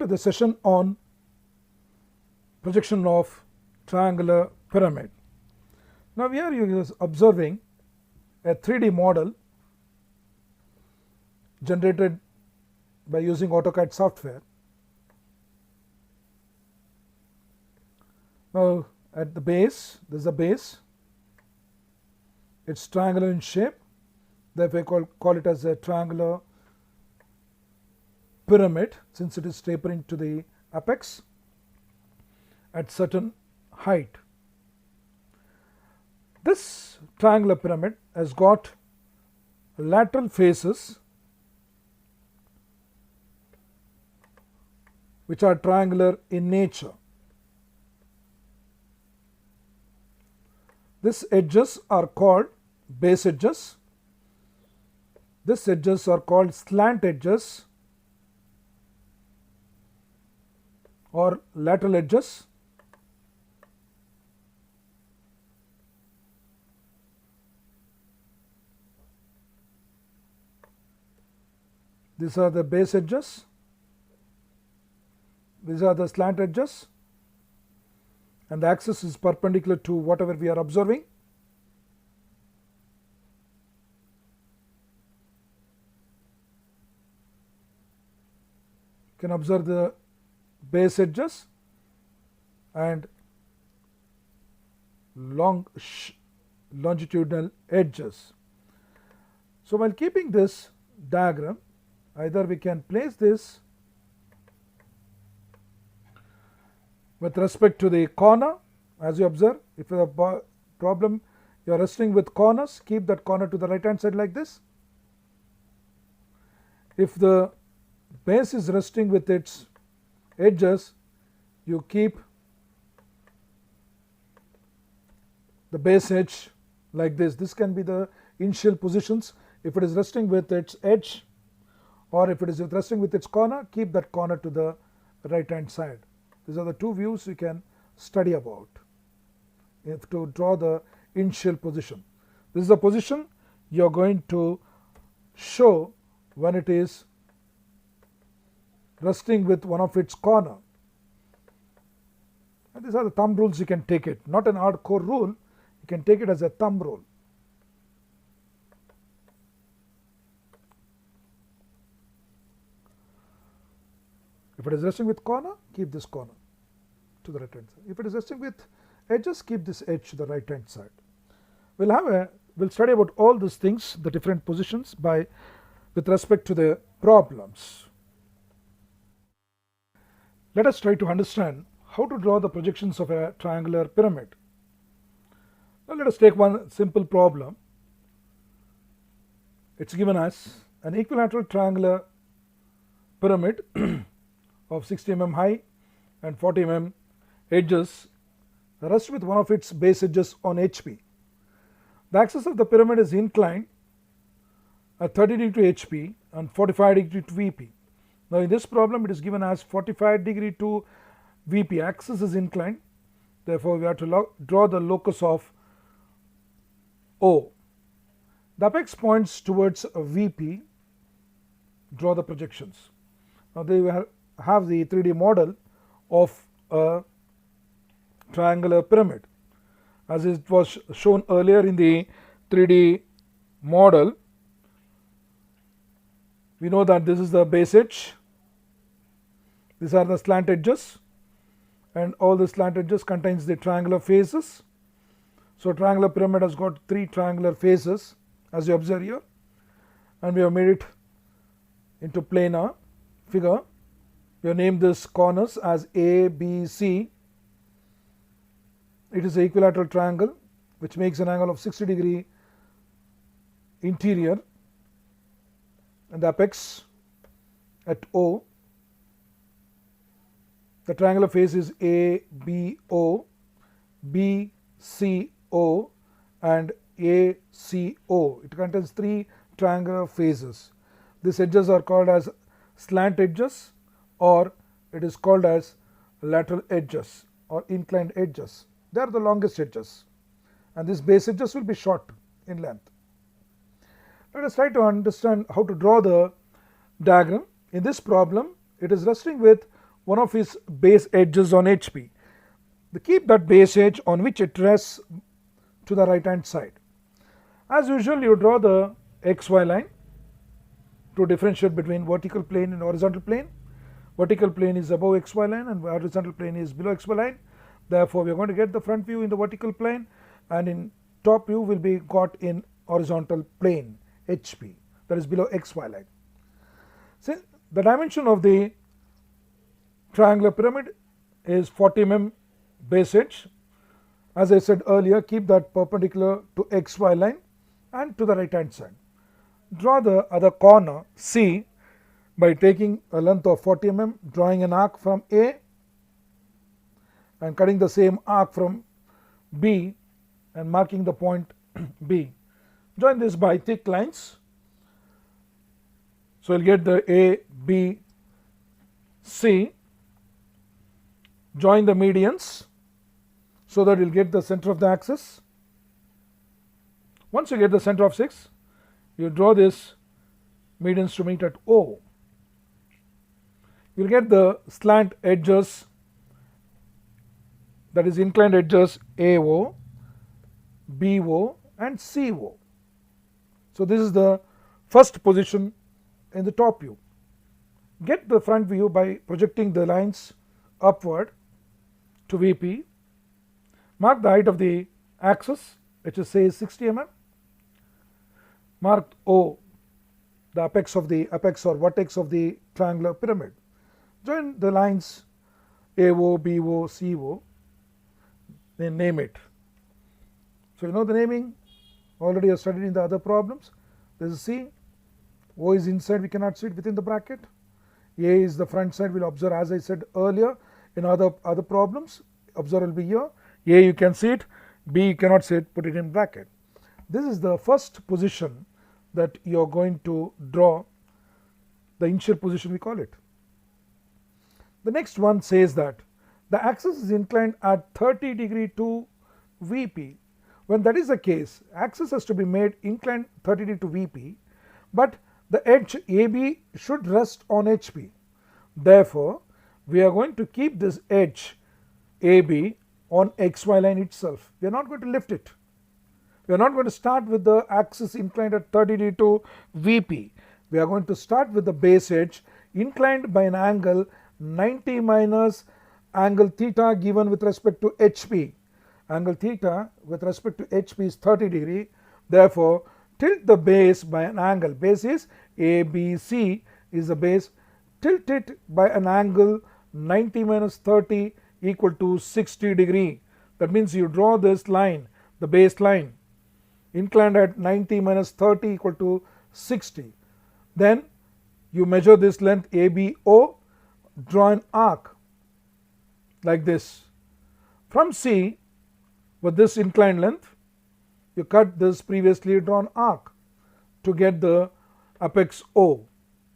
to the session on projection of triangular pyramid. Now here you are observing a 3D model generated by using AutoCAD software. Now at the base, this is a base, it's triangular in shape, therefore I call it as a triangular pyramid since it is tapering to the apex at certain height. This triangular pyramid has got lateral faces which are triangular in nature. These edges are called base edges. These edges are called slant edges or lateral edges. These are the base edges. These are the slant edges, and the axis is perpendicular to whatever we are observing. You can observe the base edges and longitudinal edges. So while keeping this diagram, either we can place this with respect to the corner, as you observe. If you have a problem, you are resting with corners, keep that corner to the right hand side like this. If the base is resting with its edges, you keep the base edge like this. This can be the initial positions. If it is resting with its edge, or if it is resting with its corner, keep that corner to the right hand side. These are the two views you can study about if to draw the initial position. This is the position you are going to show when it is resting with one of its corner. And these are the thumb rules you can take it, not an hardcore rule, you can take it as a thumb rule. If it is resting with corner, keep this corner to the right hand side. If it is resting with edges, keep this edge to the right hand side. We'll study about all these things, the different positions with respect to the problems. Let us try to understand how to draw the projections of a triangular pyramid. Now let us take one simple problem. It's given as an equilateral triangular pyramid of 60 mm high and 40 mm edges rest with one of its base edges on HP. The axis of the pyramid is inclined at 30 degree to HP and 45 degree to VP. Now in this problem it is given as 45 degree to VP, axis is inclined, therefore we have to draw the locus of O. The apex points towards a VP, draw the projections. Now they have the 3D model of a triangular pyramid. As it was shown earlier in the 3D model, we know that this is the base edge, these are the slant edges, and all the slant edges contains the triangular faces. So triangular pyramid has got 3 triangular faces as you observe here, and we have made it into planar figure. We have named this corners as A, B, C. It is an equilateral triangle which makes an angle of 60 degree interior, and the apex at O. The triangular face is A, B, O, B, C, O and A, C, O. It contains 3 triangular faces. These edges are called as slant edges, or it is called as lateral edges or inclined edges. They are the longest edges, and these base edges will be short in length. Let us try to understand how to draw the diagram. In this problem, it is resting with one of its base edges on HP. Keep that base edge on which it rests to the right hand side. As usual, you draw the XY line to differentiate between vertical plane and horizontal plane. Vertical plane is above XY line and horizontal plane is below XY line. Therefore, we are going to get the front view in the vertical plane, and in top view will be got in horizontal plane HP, that is below XY line. See, the dimension of the triangular pyramid is 40 mm base edge. As I said earlier, keep that perpendicular to XY line and to the right hand side. Draw the other corner C by taking a length of 40 mm, drawing an arc from A and cutting the same arc from B and marking the point B. Join this by thick lines. So you'll get the A, B, C. Join the medians so that you'll get the center of the axis. Once you get the center of 6, you draw this medians to meet at O. You'll get the slant edges, that is inclined edges AO, BO and CO. So this is the first position in the top view. Get the front view by projecting the lines upward to VP. Mark the height of the axis, which is say 60 mm. Mark O, the apex or vertex of the triangular pyramid. Join the lines AO, BO, CO, then name it. So you know the naming, already you studied in the other problems. This is C, O is inside, we cannot see it within the bracket. A is the front side, we'll observe as I said earlier in other problems, observe will be here. A you can see it, B you cannot see it, put it in bracket. This is the first position that you are going to draw, the initial position we call it. The next one says that the axis is inclined at 30 degree to VP. When that is the case, axis has to be made inclined 30 degree to VP, but the edge AB should rest on HP. Therefore, we are going to keep this edge AB on XY line itself. We are not going to lift it. We are not going to start with the axis inclined at 30 degree to VP. We are going to start with the base edge inclined by an angle 90 minus angle theta given with respect to HP. Angle theta with respect to HP is 30 degree. Therefore, tilt the base by an angle. Base is ABC is the base. Tilt it by an angle 90 minus 30 equal to 60 degree. That means you draw this line, the base line, inclined at 90 minus 30 equal to 60. Then you measure this length ABO, draw an arc like this. From C, with this inclined length, you cut this previously drawn arc to get the apex O.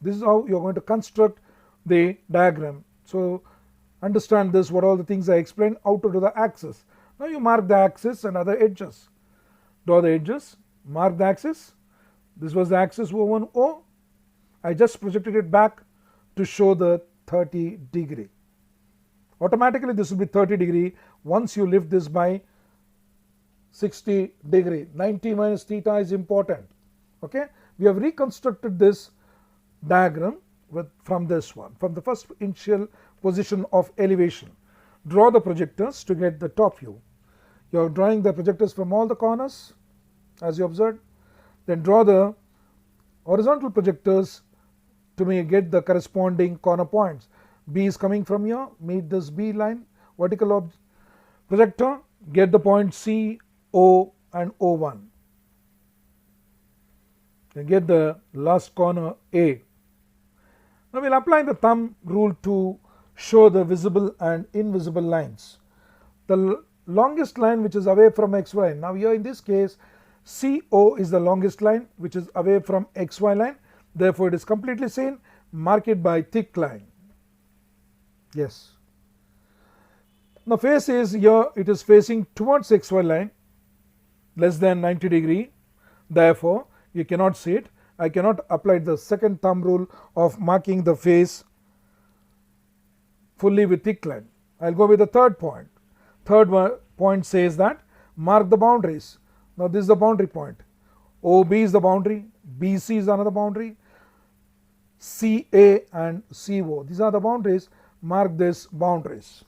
This is how you are going to construct the diagram. So understand this, what all the things I explained, how to do the axis. Now you mark the axis and other edges. Draw the edges, mark the axis. This was the axis O1O. I just projected it back to show the 30 degree. Automatically this will be 30 degree once you lift this by 60 degree. 90 minus theta is important. Okay, we have reconstructed this diagram from this one, from the first initial position of elevation. Draw the projectors to get the top view. You are drawing the projectors from all the corners as you observed. Then draw the horizontal projectors to get the corresponding corner points. B is coming from here, meet this B line, vertical projector, get the point C, O and O1. Then get the last corner A. Now we will apply the thumb rule to show the visible and invisible lines. The longest line which is away from XY line. Now here in this case, CO is the longest line which is away from XY line. Therefore, it is completely seen. Mark it by thick line. Yes. Now face is here, it is facing towards XY line less than 90 degree. Therefore, you cannot see it. I cannot apply the second thumb rule of marking the face fully with thick line. I'll go with the third point. Third point says that mark the boundaries. Now this is the boundary point. OB is the boundary, BC is another boundary, CA and CO. These are the boundaries. Mark these boundaries.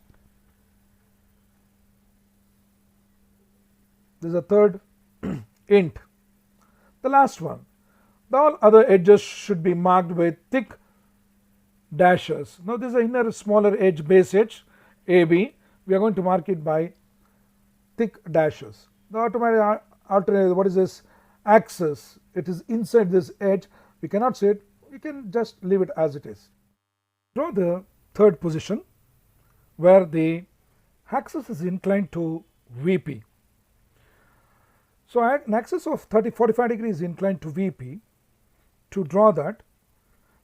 This is the third int. The last one. The all other edges should be marked with thick dashes. Now this is the inner smaller edge, base edge, AB. We are going to mark it by thick dashes. The automatic alternate, what is this? Axis. It is inside this edge. We cannot see it. We can just leave it as it is. Draw the third position where the axis is inclined to VP. So an axis of 45 degrees is inclined to VP. To draw that,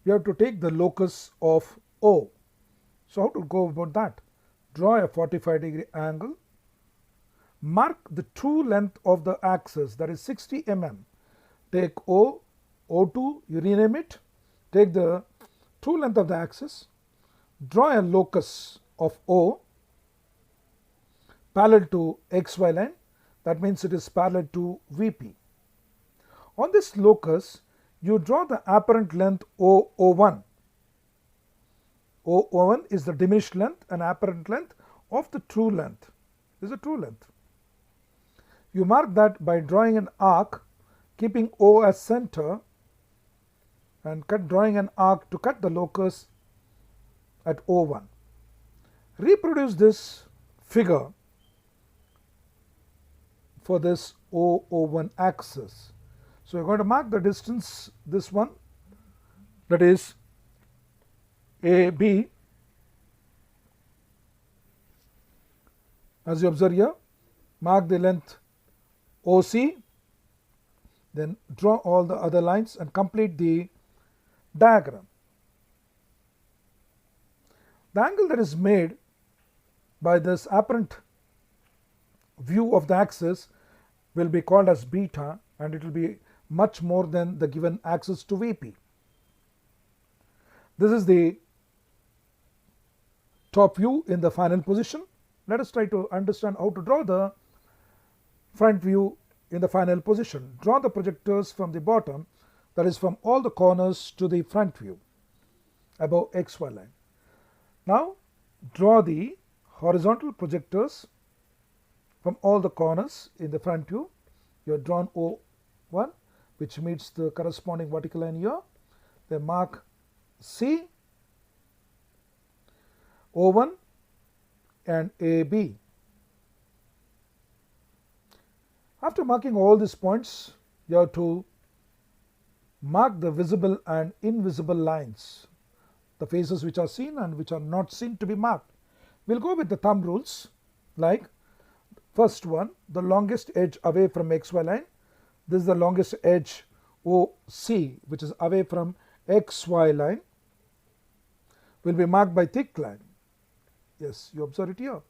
we have to take the locus of O. So how to go about that? Draw a 45 degree angle. Mark the true length of the axis, that is 60 mm. Take O, O2, you rename it. Take the true length of the axis. Draw a locus of O parallel to XY line. That means it is parallel to VP. On this locus, you draw the apparent length OO1. OO1 is the diminished length and apparent length of the true length. This is the true length. You mark that by drawing an arc, keeping O as center, and drawing an arc to cut the locus at O1. Reproduce this figure for this OO1 axis. So we are going to mark the distance, this one, that is AB. As you observe here, mark the length OC, then draw all the other lines and complete the diagram. The angle that is made by this apparent view of the axis will be called as beta, and it will be much more than the given axis to VP. This is the top view in the final position. Let us try to understand how to draw the front view in the final position. Draw the projectors from the bottom, that is from all the corners to the front view above XY line. Now draw the horizontal projectors from all the corners in the front view. You have drawn O1, which meets the corresponding vertical line here. Then mark C, O1 and AB. After marking all these points, you have to mark the visible and invisible lines, the faces which are seen and which are not seen to be marked. We'll go with the thumb rules, like first one, the longest edge away from XY line. This is the longest edge OC, which is away from XY line, will be marked by thick line. Yes, you observe it here.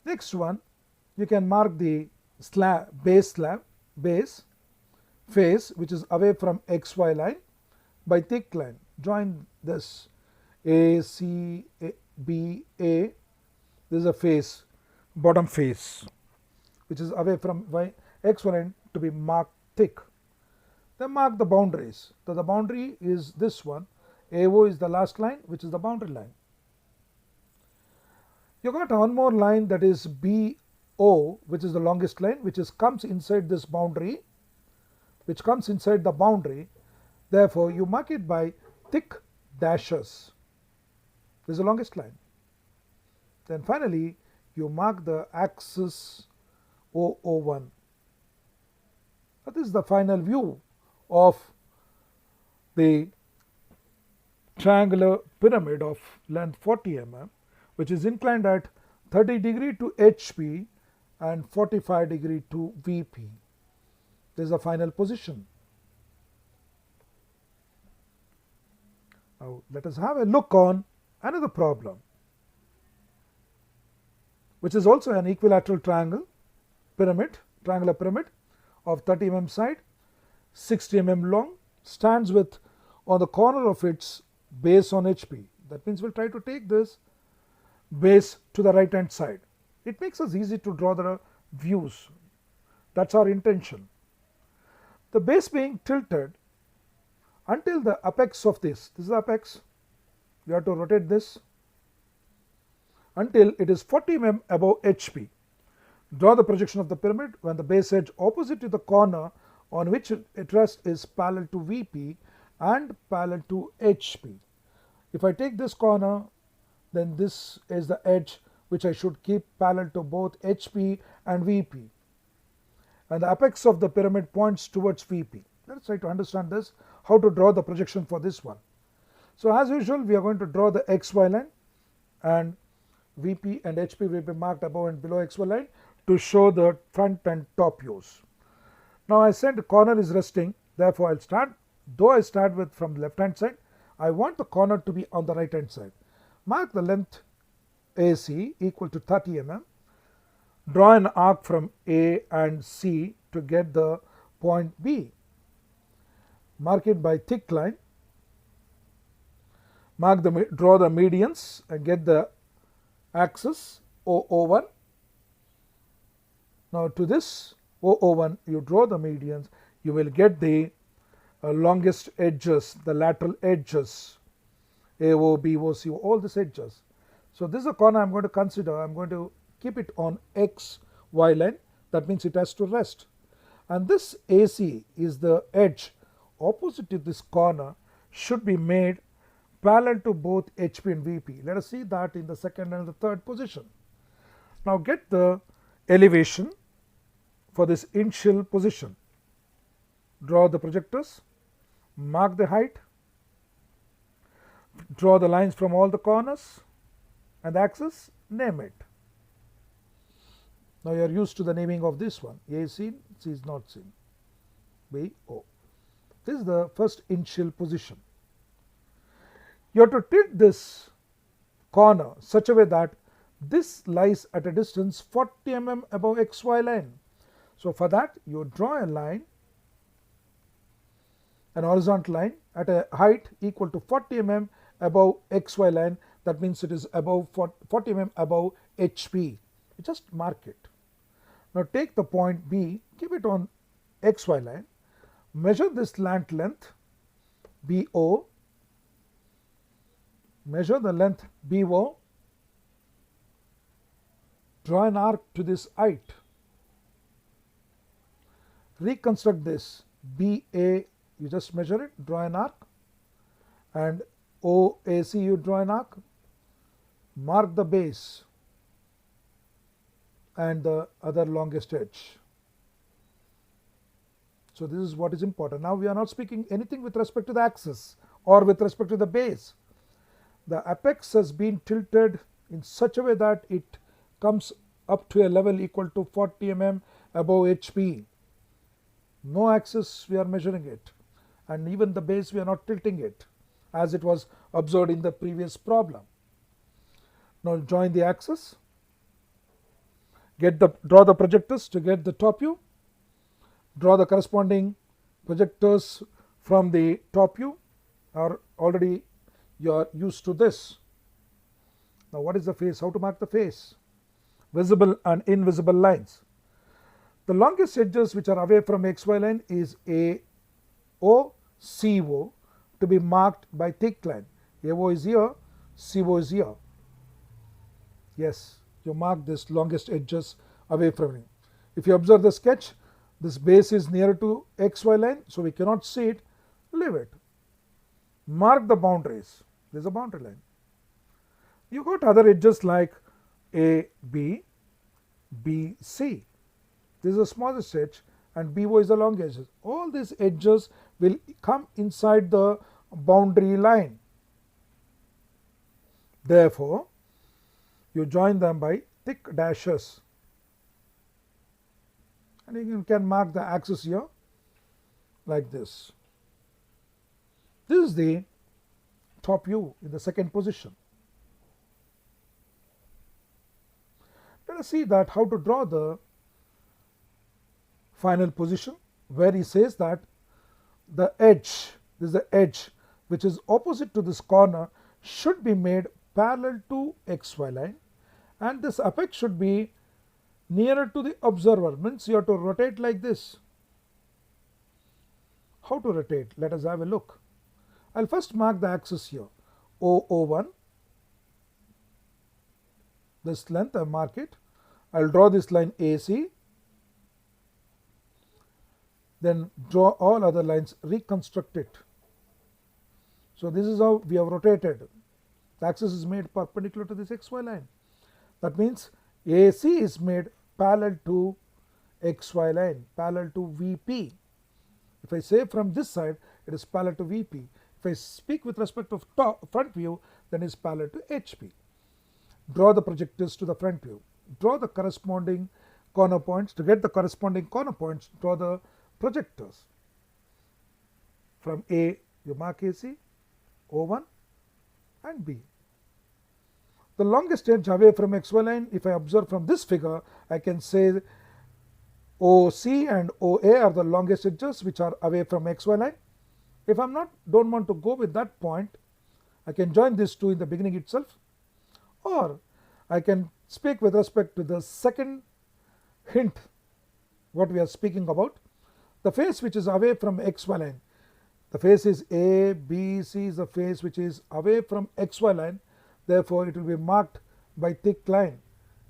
Next one, you can mark the base face, which is away from XY line, by thick line. Join this A, C, B, A. This is a face, bottom face, which is away from XY line, to be marked thick. Then mark the boundaries. So the boundary is this one. AO is the last line, which is the boundary line. You got one more line, that is BO, which is the longest line, which comes inside this boundary, Therefore, you mark it by thick dashes. This is the longest line. Then finally, you mark the axis OO1. This is the final view of the triangular pyramid of length 40 mm, which is inclined at 30 degree to HP and 45 degree to VP. This is the final position. Now let us have a look on another problem, which is also an equilateral triangular pyramid of 30 mm side, 60 mm long, stands with on the corner of its base on HP. That means we'll try to take this base to the right hand side. It makes us easy to draw the views. That's our intention. The base being tilted until the apex of this is the apex. We have to rotate this until it is 40 mm above HP. Draw the projection of the pyramid when the base edge opposite to the corner on which it rests is parallel to VP and parallel to HP. If I take this corner, then this is the edge which I should keep parallel to both HP and VP. And the apex of the pyramid points towards VP. Let's try to understand this, how to draw the projection for this one. So as usual, we are going to draw the XY line, and VP and HP will be marked above and below XY line to show the front and top views. Now I said the corner is resting, therefore I'll start, though I start with from the left hand side, I want the corner to be on the right hand side. Mark the length AC equal to 30 mm. Draw an arc from A and C to get the point B. Mark it by thick line. Draw the medians and get the axis O01. Now to this O01 you draw the medians, you will get the longest edges, the lateral edges, AO, BO, CO, all these edges. So this is a corner I am going to consider. I am going to keep it on XY line, that means it has to rest. And this AC is the edge opposite to this corner, should be made parallel to both HP and VP. Let us see that in the second and the third position. Now get the elevation for this initial position. Draw the projectors, mark the height, draw the lines from all the corners and the axis, name it. Now you are used to the naming of this one. A is seen, C is not seen, B, O. This is the first initial position. You have to tilt this corner such a way that this lies at a distance 40 mm above XY line. So for that you draw a line, an horizontal line at a height equal to 40 mm above XY line. That means it is above 40 mm above HP. You just mark it. Now take the point B, keep it on XY line, measure this slant length BO, measure the length BO, draw an arc to this height, reconstruct this BA, you just measure it, draw an arc, and OAC you draw an arc, mark the base and the other longest edge. So this is what is important. Now we are not speaking anything with respect to the axis or with respect to the base. The apex has been tilted in such a way that it comes up to a level equal to 40 mm above HP. No axis we are measuring it, and even the base we are not tilting it as it was observed in the previous problem. Now join the axis, draw the projectors to get the top view, draw the corresponding projectors from the top view, or already you are used to this. Now what is the face? How to mark the face? Visible and invisible lines. The longest edges which are away from XY line is AO, CO to be marked by thick line. AO is here, CO is here. Yes, you mark this longest edges away from it. If you observe the sketch, this base is nearer to XY line, so we cannot see it, leave it. Mark the boundaries. There is a boundary line. You got other edges like AB, BC. This is the smallest edge and BO is the long edges. All these edges will come inside the boundary line. Therefore, you join them by thick dashes, and you can mark the axis here like this. This is the top view in the second position. Let us see that how to draw the final position, where he says that the edge, this is the edge which is opposite to this corner should be made parallel to xy line, and this apex should be nearer to the observer, means you have to rotate like this. How to rotate? Let us have a look. I'll first mark the axis here, OO1, this length I mark it. I'll draw this line AC, then draw all other lines, reconstruct it. So this is how we have rotated. The axis is made perpendicular to this xy line. That means AC is made parallel to xy line, parallel to VP. If I say from this side, it is parallel to VP. If I speak with respect to front view, then it is parallel to HP. Draw the projectors to the front view. Draw the corresponding corner points. To get the corresponding corner points, draw the projectors. From A, you mark AC, O1 and B. The longest edge away from xy line, if I observe from this figure, I can say OC and OA are the longest edges which are away from xy line. If I don't want to go with that point, I can join these two in the beginning itself, or I can speak with respect to the second hint what we are speaking about. The face which is away from xy line, the face is A, B, C is the face which is away from xy line, therefore it will be marked by thick line.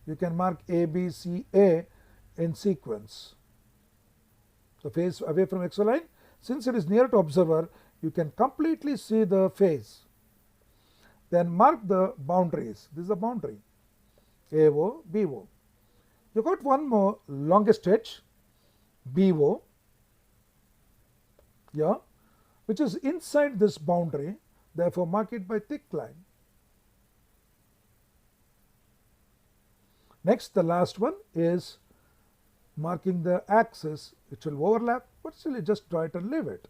You can mark A, B, C, A in sequence. The face away from xy line, since it is near to observer, you can completely see the face. Then mark the boundaries. This is the boundary, AO, BO. You got one more longest edge, BO, yeah, which is inside this boundary, therefore mark it by thick line. Next, the last one is marking the axis, which will overlap, but still you just draw it and leave it.